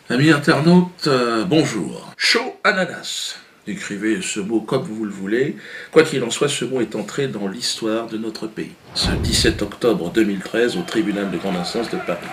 Amis internautes, bonjour. Chaud ananas. Écrivez ce mot comme vous le voulez. Quoi qu'il en soit, ce mot est entré dans l'histoire de notre pays. Ce 17 octobre 2013 au tribunal de grande instance de Paris.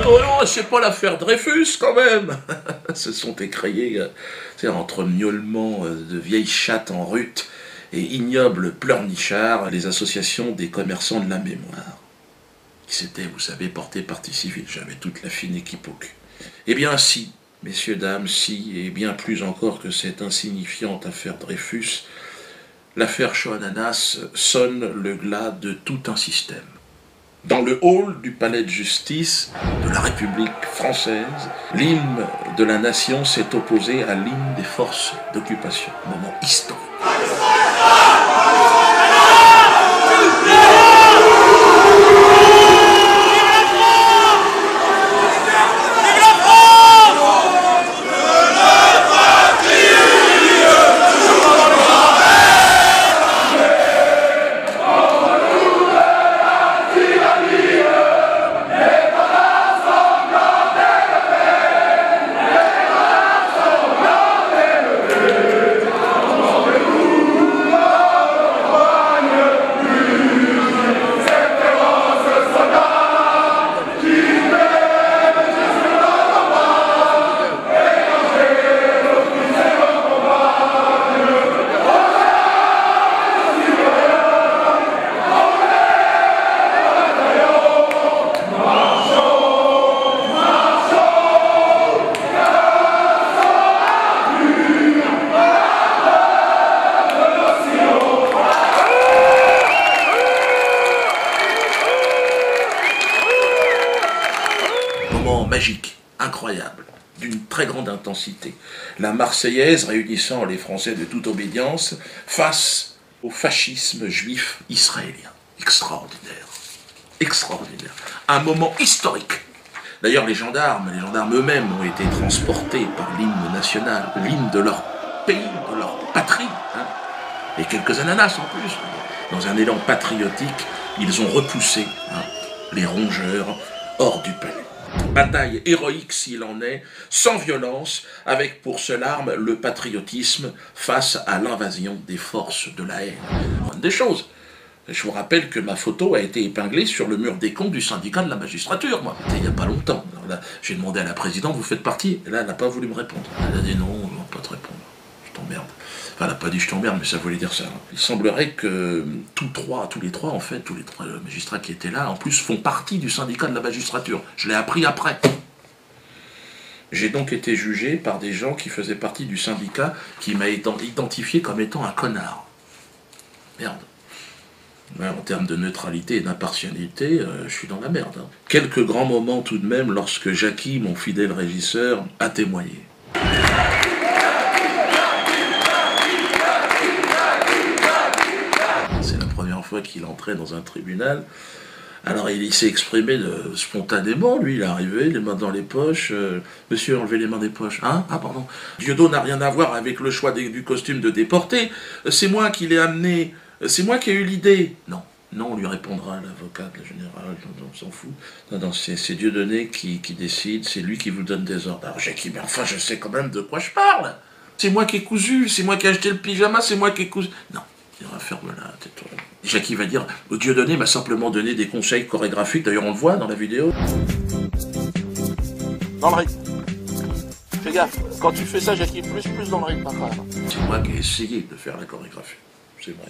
Oh, c'est pas l'affaire Dreyfus quand même. Se sont écriés entre miaulements de vieilles chattes en rut et ignobles pleurnichards les associations des commerçants de la mémoire. Qui s'était, vous savez, porté partie civile. J'avais toute la fine équipe au cul. Eh bien si, messieurs, dames, si, et bien plus encore que cette insignifiante affaire Dreyfus, l'affaire Choananas sonne le glas de tout un système. Dans le hall du palais de justice de la République française, l'hymne de la nation s'est opposé à l'hymne des forces d'occupation. Moment historique. Moment magique, incroyable, d'une très grande intensité. La Marseillaise réunissant les Français de toute obédience face au fascisme juif israélien. Extraordinaire, extraordinaire. Un moment historique. D'ailleurs, les gendarmes eux-mêmes ont été transportés par l'hymne national, l'hymne de leur pays, de leur patrie, et quelques ananas en plus. Dans un élan patriotique, ils ont repoussé les rongeurs hors du palais. Bataille héroïque s'il en est, sans violence, avec pour seule arme le patriotisme face à l'invasion des forces de la haine. Des choses. Je vous rappelle que ma photo a été épinglée sur le mur des comptes du syndicat de la magistrature, moi. C'était il n'y a pas longtemps. J'ai demandé à la présidente, vous faites partie? Et là, elle n'a pas voulu me répondre. Elle a dit non, on ne va pas te répondre. Je t'emmerde. Enfin, elle n'a pas dit je t'emmerde, mais ça voulait dire ça. Il semblerait que tous les trois magistrats qui étaient là, en plus, font partie du syndicat de la magistrature. Je l'ai appris après. J'ai donc été jugé par des gens qui faisaient partie du syndicat qui m'a identifié comme étant un connard. Merde. En termes de neutralité et d'impartialité, je suis dans la merde. Quelques grands moments tout de même lorsque Jackie, mon fidèle régisseur, a témoigné. C'est la première fois qu'il entrait dans un tribunal. Alors il s'est exprimé spontanément, lui il est arrivé, les mains dans les poches, monsieur enlevez les mains des poches, hein? Ah pardon, Dieudo n'a rien à voir avec le choix du costume de déporté, c'est moi qui l'ai amené, c'est moi qui ai eu l'idée. Non, non, lui répondra l'avocat, le général, on s'en fout. Non, c'est Dieudonné qui décide, c'est lui qui vous donne des ordres. Alors Jackie, mais enfin je sais quand même de quoi je parle. C'est moi qui ai cousu, c'est moi qui ai acheté le pyjama, c'est moi qui ai cousu. Non, il va ferme-la, tais-toi. Jackie va dire, Dieudonné m'a simplement donné des conseils chorégraphiques, d'ailleurs on le voit dans la vidéo. Dans le rythme. Fais gaffe, quand tu fais ça, Jackie, plus dans le rythme après. C'est moi qui ai essayé de faire la chorégraphie, c'est vrai.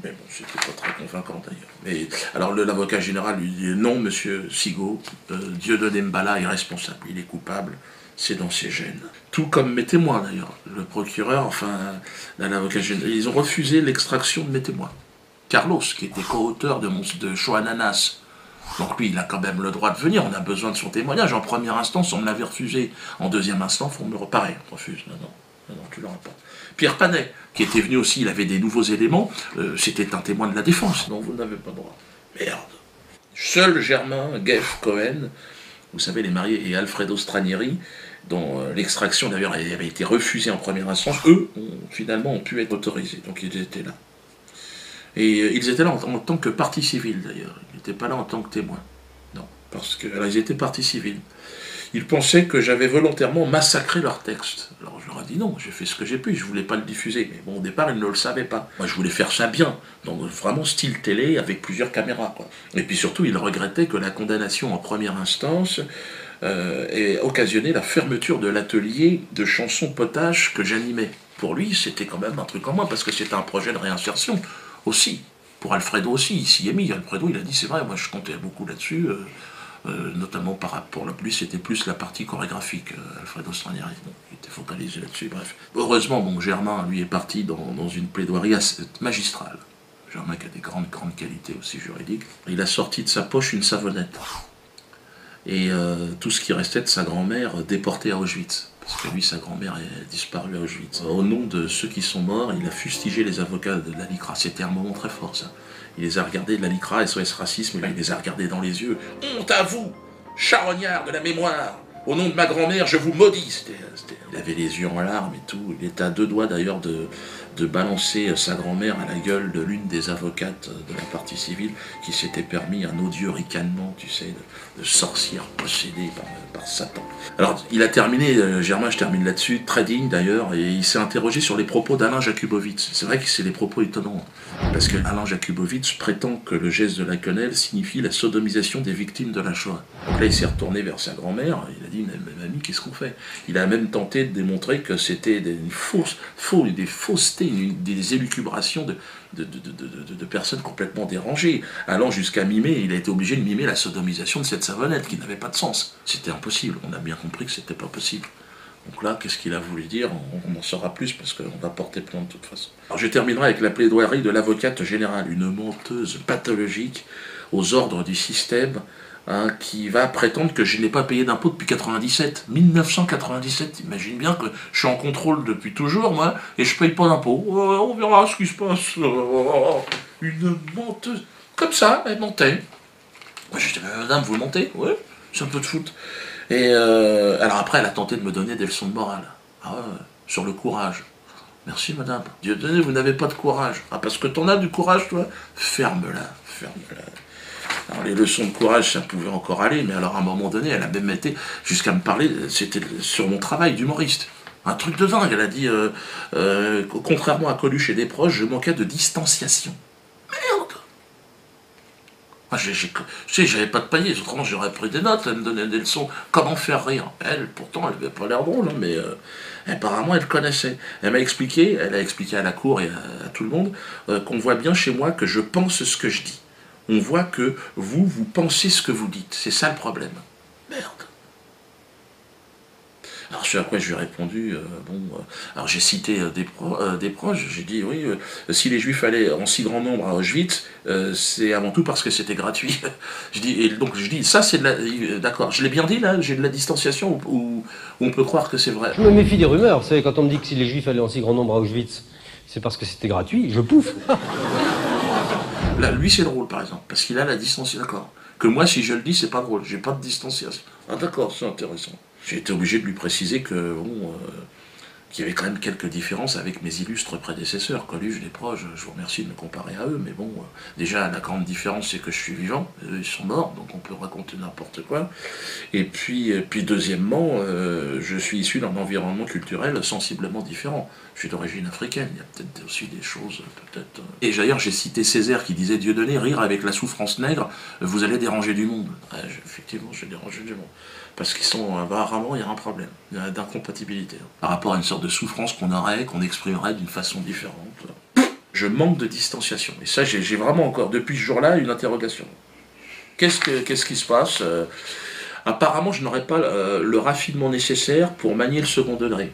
Mais bon, c'était pas très convaincant d'ailleurs. Mais alors l'avocat général lui dit, non monsieur Sigaud, Dieudonné Mbala est responsable, il est coupable. C'est dans ses gènes. Tout comme mes témoins d'ailleurs. Le procureur, enfin, l'avocat général, ils ont refusé l'extraction de mes témoins. Carlos, qui était co-auteur de Choananas. Donc lui, il a quand même le droit de venir, on a besoin de son témoignage. En première instance, on me l'avait refusé. En deuxième instance, on me reparait, on refuse. Non, tu l'auras pas. Pierre Panet, qui était venu aussi, il avait des nouveaux éléments, c'était un témoin de la défense. Non, vous n'avez pas droit. Merde. Seul Germain Gueff Cohen, vous savez, les mariés, et Alfredo Stranieri, dont l'extraction d'ailleurs avait été refusée en première instance, eux, finalement, ont pu être autorisés. Donc ils étaient là. Et ils étaient là en tant que partie civile, d'ailleurs. Ils n'étaient pas là en tant que témoins. Non. parce qu'ils étaient partie civile. Ils pensaient que j'avais volontairement massacré leur texte. Alors je leur ai dit non, j'ai fait ce que j'ai pu, je voulais pas le diffuser. Mais bon, au départ, ils ne le savaient pas. Moi, je voulais faire ça bien, donc vraiment style télé, avec plusieurs caméras, quoi. Et puis surtout, ils regrettaient que la condamnation en première instance ait occasionné la fermeture de l'atelier de chansons potaches que j'animais. Pour lui, c'était quand même un truc en moins, parce que c'était un projet de réinsertion aussi. Pour Alfredo aussi, il s'y est mis. Alfredo, il a dit, c'est vrai, moi je comptais beaucoup là-dessus. Notamment pour lui c'était plus la partie chorégraphique, Alfredo Stranieri, il était focalisé là-dessus, bref. Heureusement, bon, Germain, lui, est parti dans une plaidoirie magistrale. Germain qui a des grandes qualités aussi juridiques. Il a sorti de sa poche une savonnette. Et tout ce qui restait de sa grand-mère déportée à Auschwitz. Parce que lui, sa grand-mère est disparue à Auschwitz. Au nom de ceux qui sont morts, il a fustigé les avocats de la LICRA. C'était un moment très fort, ça. Il les a regardés de la LICRA, SOS Racisme, il les a regardés dans les yeux. Honte à vous, charognard de la mémoire. Au nom de ma grand-mère, je vous maudis. Il avait les yeux en larmes et tout. Il était à deux doigts d'ailleurs de balancer sa grand-mère à la gueule de l'une des avocates de la partie civile qui s'était permis un odieux ricanement, tu sais, de sorcière possédée par Satan. Alors, il a terminé, Germain, je termine là-dessus, très digne d'ailleurs, et il s'est interrogé sur les propos d'Alain Jakubowicz. C'est vrai que c'est des propos étonnants, parce que Alain Jakubowicz prétend que le geste de la quenelle signifie la sodomisation des victimes de la Shoah. Donc là, il s'est retourné vers sa grand-mère, il a dit, mais mamie, qu'est-ce qu'on fait? Il a même tenté de démontrer que c'était des faussetés, des élucubrations de personnes complètement dérangées, allant jusqu'à mimer, il a été obligé de mimer la sodomisation de cette savonnette, qui n'avait pas de sens. C'était impossible, on a bien compris que c'était pas possible. Donc là, qu'est-ce qu'il a voulu dire? On en saura plus, parce qu'on va porter plainte de toute façon. Alors je terminerai avec la plaidoirie de l'avocate générale, une menteuse pathologique aux ordres du système, qui va prétendre que je n'ai pas payé d'impôts depuis 97. 1997, imagine bien que je suis en contrôle depuis toujours, moi, et je paye pas d'impôts. On verra ce qui se passe. Une menteuse. Comme ça, elle mentait. Moi, j'ai dit, madame, vous mentez? Oui, c'est un peu de foot. Et alors après, elle a tenté de me donner des leçons de morale. Ah ouais, sur le courage. Merci, madame. Dieu donné, vous n'avez pas de courage. Ah, parce que t'en as du courage, toi? Ferme-la, ferme-la. Alors les leçons de courage, ça pouvait encore aller, mais alors à un moment donné, elle a même été jusqu'à me parler, c'était sur mon travail d'humoriste. Un truc de dingue, elle a dit, contrairement à Coluche et des proches, je manquais de distanciation. Merde! J'avais pas de panier, autrement j'aurais pris des notes, elle me donnait des leçons, comment faire rire. Elle, pourtant, elle avait pas l'air drôle, hein, mais apparemment elle connaissait. Elle a expliqué à la cour et à tout le monde, qu'on voit bien chez moi que je pense ce que je dis. On voit que vous pensez ce que vous dites. C'est ça le problème. Merde. Alors ce à quoi je lui ai répondu, alors j'ai cité des proches, j'ai dit oui, si les juifs allaient en si grand nombre à Auschwitz, c'est avant tout parce que c'était gratuit. Donc je dis, ça c'est de la... D'accord, je l'ai bien dit là, j'ai de la distanciation où on peut croire que c'est vrai. Je me méfie des rumeurs, vous savez, quand on me dit que si les juifs allaient en si grand nombre à Auschwitz, c'est parce que c'était gratuit, je pouffe. Là, lui, c'est drôle, par exemple, parce qu'il a la distanciation, d'accord. Que moi, si je le dis, c'est pas drôle, j'ai pas de distanciation. Ah d'accord, c'est intéressant. J'ai été obligé de lui préciser que, qu'il y avait quand même quelques différences avec mes illustres prédécesseurs, Coluche, les proches, je vous remercie de me comparer à eux, mais bon, déjà, la grande différence, c'est que je suis vivant, eux, ils sont morts, donc on peut raconter n'importe quoi. Et puis deuxièmement, je suis issu d'un environnement culturel sensiblement différent. Je suis d'origine africaine, il y a peut-être aussi des choses, peut-être... Et d'ailleurs, j'ai cité Césaire qui disait « Dieudonné, rire avec la souffrance nègre, vous allez déranger du monde. » Effectivement, je vais déranger du monde. Parce qu'ils sont, apparemment, il y a un problème d'incompatibilité. Par rapport à une sorte de souffrance qu'on exprimerait d'une façon différente. Je manque de distanciation. Et ça, j'ai vraiment encore, depuis ce jour-là, une interrogation. Qu'est-ce qui se passe? Apparemment, je n'aurais pas le raffinement nécessaire pour manier le second degré.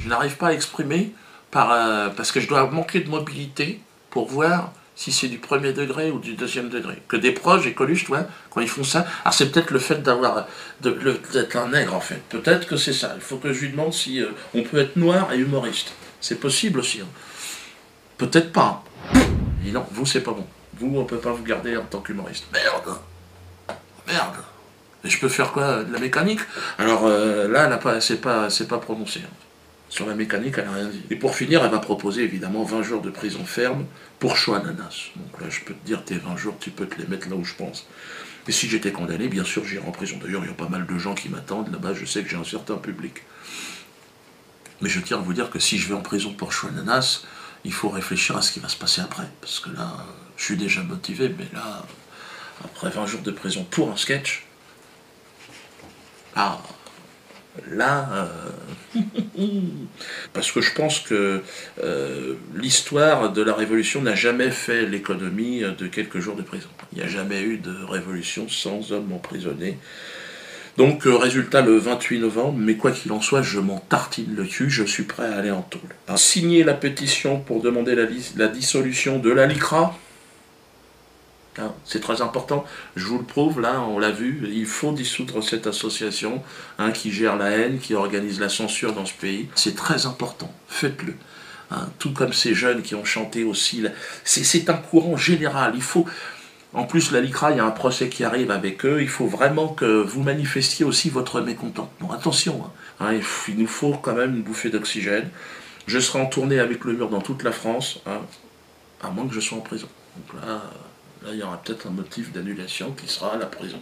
Je n'arrive pas à exprimer parce que je dois manquer de mobilité pour voir si c'est du premier degré ou du deuxième degré. Que des proches et Coluche, toi, quand ils font ça, alors c'est peut-être le fait d'être un nègre en fait. Peut-être que c'est ça. Il faut que je lui demande si on peut être noir et humoriste. C'est possible aussi. Hein. Peut-être pas. Il dit non, vous c'est pas bon. Vous, on peut pas vous garder en tant qu'humoriste. Merde. Merde. Et je peux faire quoi? De la mécanique? Alors là, c'est pas prononcé. Hein. Sur la mécanique, elle n'a rien dit. Et pour finir, elle va proposer évidemment 20 jours de prison ferme pour choix ananas. Donc là, je peux te dire, tes 20 jours, tu peux te les mettre là où je pense. Et si j'étais condamné, bien sûr, j'irai en prison. D'ailleurs, il y a pas mal de gens qui m'attendent. Là-bas, je sais que j'ai un certain public. Mais je tiens à vous dire que si je vais en prison pour choix ananas, il faut réfléchir à ce qui va se passer après. Parce que là, je suis déjà motivé, mais là, après 20 jours de prison pour un sketch, ah, là, parce que je pense que l'histoire de la Révolution n'a jamais fait l'économie de quelques jours de prison. Il n'y a jamais eu de révolution sans hommes emprisonnés. Donc, résultat le 28 novembre, mais quoi qu'il en soit, je m'en tartine le cul, je suis prêt à aller en tôle. Signer la pétition pour demander la dissolution de la LICRA, hein, c'est très important, je vous le prouve, là, on l'a vu, il faut dissoudre cette association hein, qui gère la haine, qui organise la censure dans ce pays. C'est très important, faites-le. Hein, tout comme ces jeunes qui ont chanté aussi, c'est un courant général, il faut... En plus, la LICRA, il y a un procès qui arrive avec eux, il faut vraiment que vous manifestiez aussi votre mécontentement. Attention, hein, il nous faut quand même une bouffée d'oxygène. Je serai en tournée avec le mur dans toute la France, hein, à moins que je sois en prison. Donc là, il y aura peut-être un motif d'annulation qui sera la prison.